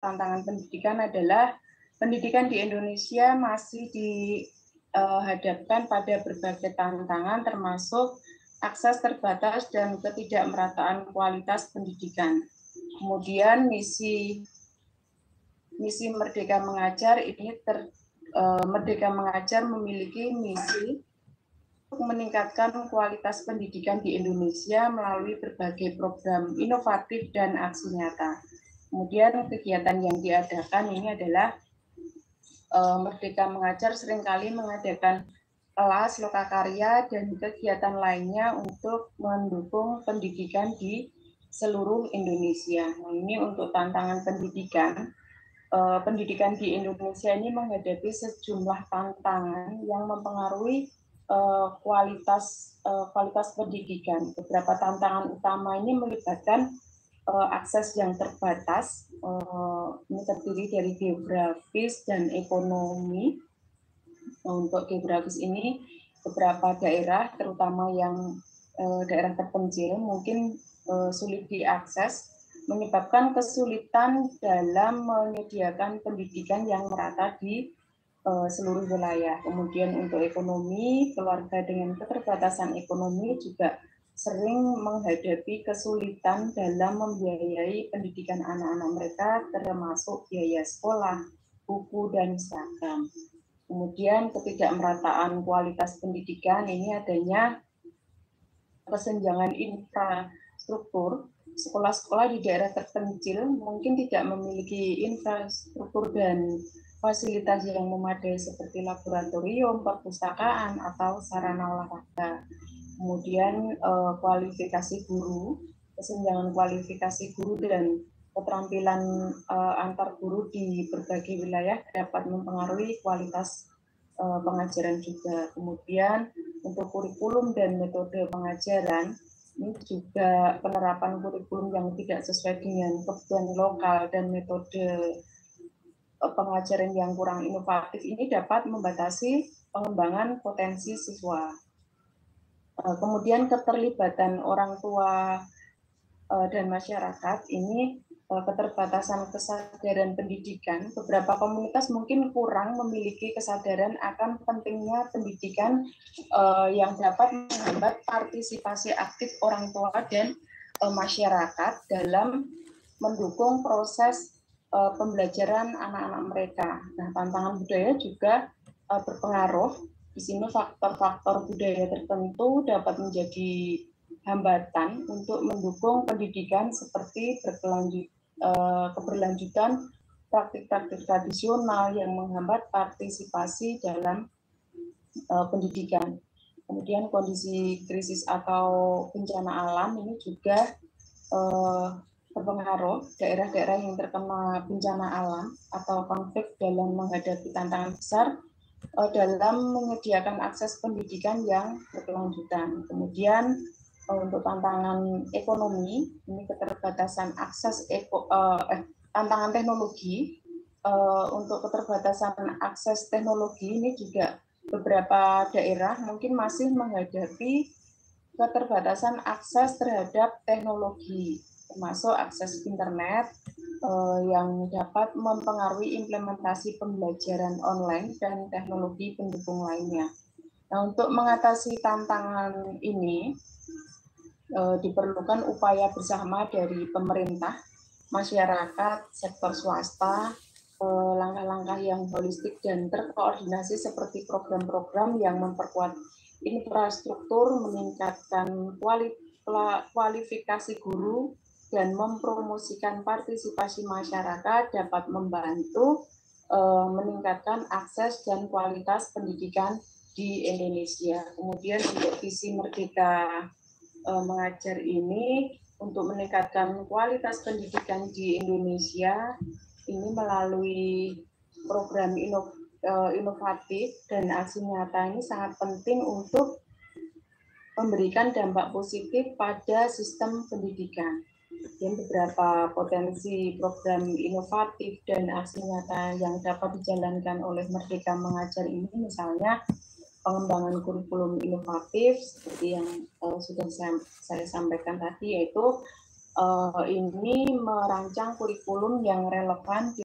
tantangan pendidikan adalah pendidikan di Indonesia masih dihadapkan pada berbagai tantangan termasuk akses terbatas dan ketidakmerataan kualitas pendidikan. Kemudian misi Merdeka Mengajar ini Merdeka Mengajar memiliki misi untuk meningkatkan kualitas pendidikan di Indonesia melalui berbagai program inovatif dan aksi nyata. Kemudian kegiatan yang diadakan ini adalah Merdeka Mengajar seringkali mengadakan kelas, lokakarya, dan kegiatan lainnya untuk mendukung pendidikan di seluruh Indonesia. Nah, ini untuk tantangan pendidikan. Pendidikan di Indonesia ini menghadapi sejumlah tantangan yang mempengaruhi kualitas pendidikan. Beberapa tantangan utama ini melibatkan akses yang terbatas, ini terdiri dari geografis dan ekonomi. Untuk geografis ini, beberapa daerah, terutama yang daerah terpencil, mungkin sulit diakses, menyebabkan kesulitan dalam menyediakan pendidikan yang merata di seluruh wilayah. Kemudian untuk ekonomi, keluarga dengan keterbatasan ekonomi juga sering menghadapi kesulitan dalam membiayai pendidikan anak-anak mereka, termasuk biaya sekolah, buku, dan seragam. Kemudian ketidakmerataan kualitas pendidikan ini adanya kesenjangan infrastruktur. Sekolah-sekolah di daerah terpencil mungkin tidak memiliki infrastruktur dan fasilitas yang memadai seperti laboratorium, perpustakaan, atau sarana olahraga. Kemudian kualifikasi guru, kesenjangan kualifikasi guru dan keterampilan antar guru di berbagai wilayah dapat mempengaruhi kualitas pengajaran juga. Kemudian untuk kurikulum dan metode pengajaran, ini juga penerapan kurikulum yang tidak sesuai dengan kebutuhan lokal dan metode pengajaran yang kurang inovatif ini dapat membatasi pengembangan potensi siswa. Kemudian keterlibatan orang tua dan masyarakat ini keterbatasan kesadaran pendidikan. Beberapa komunitas mungkin kurang memiliki kesadaran akan pentingnya pendidikan yang dapat menghambat partisipasi aktif orang tua dan masyarakat dalam mendukung proses pembelajaran anak-anak mereka. Nah, tantangan budaya juga berpengaruh. Di sini faktor-faktor budaya tertentu dapat menjadi hambatan untuk mendukung pendidikan seperti keberlanjutan praktik-praktik tradisional yang menghambat partisipasi dalam pendidikan. Kemudian kondisi krisis atau bencana alam ini juga berpengaruh. Daerah-daerah yang terkena bencana alam atau konflik dalam menghadapi tantangan besar dalam menyediakan akses pendidikan yang berkelanjutan. Kemudian untuk tantangan ekonomi, ini keterbatasan akses tantangan teknologi. Untuk keterbatasan akses teknologi ini juga beberapa daerah mungkin masih menghadapi keterbatasan akses terhadap teknologi, termasuk akses internet yang dapat mempengaruhi implementasi pembelajaran online dan teknologi pendukung lainnya. Nah, untuk mengatasi tantangan ini, diperlukan upaya bersama dari pemerintah, masyarakat, sektor swasta, langkah-langkah yang holistik dan terkoordinasi seperti program-program yang memperkuat infrastruktur, meningkatkan kualifikasi guru, dan mempromosikan partisipasi masyarakat dapat membantu meningkatkan akses dan kualitas pendidikan di Indonesia. Kemudian untuk visi Merdeka Mengajar ini untuk meningkatkan kualitas pendidikan di Indonesia ini melalui program inovatif dan aksi nyata ini sangat penting untuk memberikan dampak positif pada sistem pendidikan. Dan beberapa potensi program inovatif dan aksi nyata yang dapat dijalankan oleh Merdeka Mengajar ini misalnya pengembangan kurikulum inovatif seperti yang sudah saya sampaikan tadi, yaitu ini merancang kurikulum yang relevan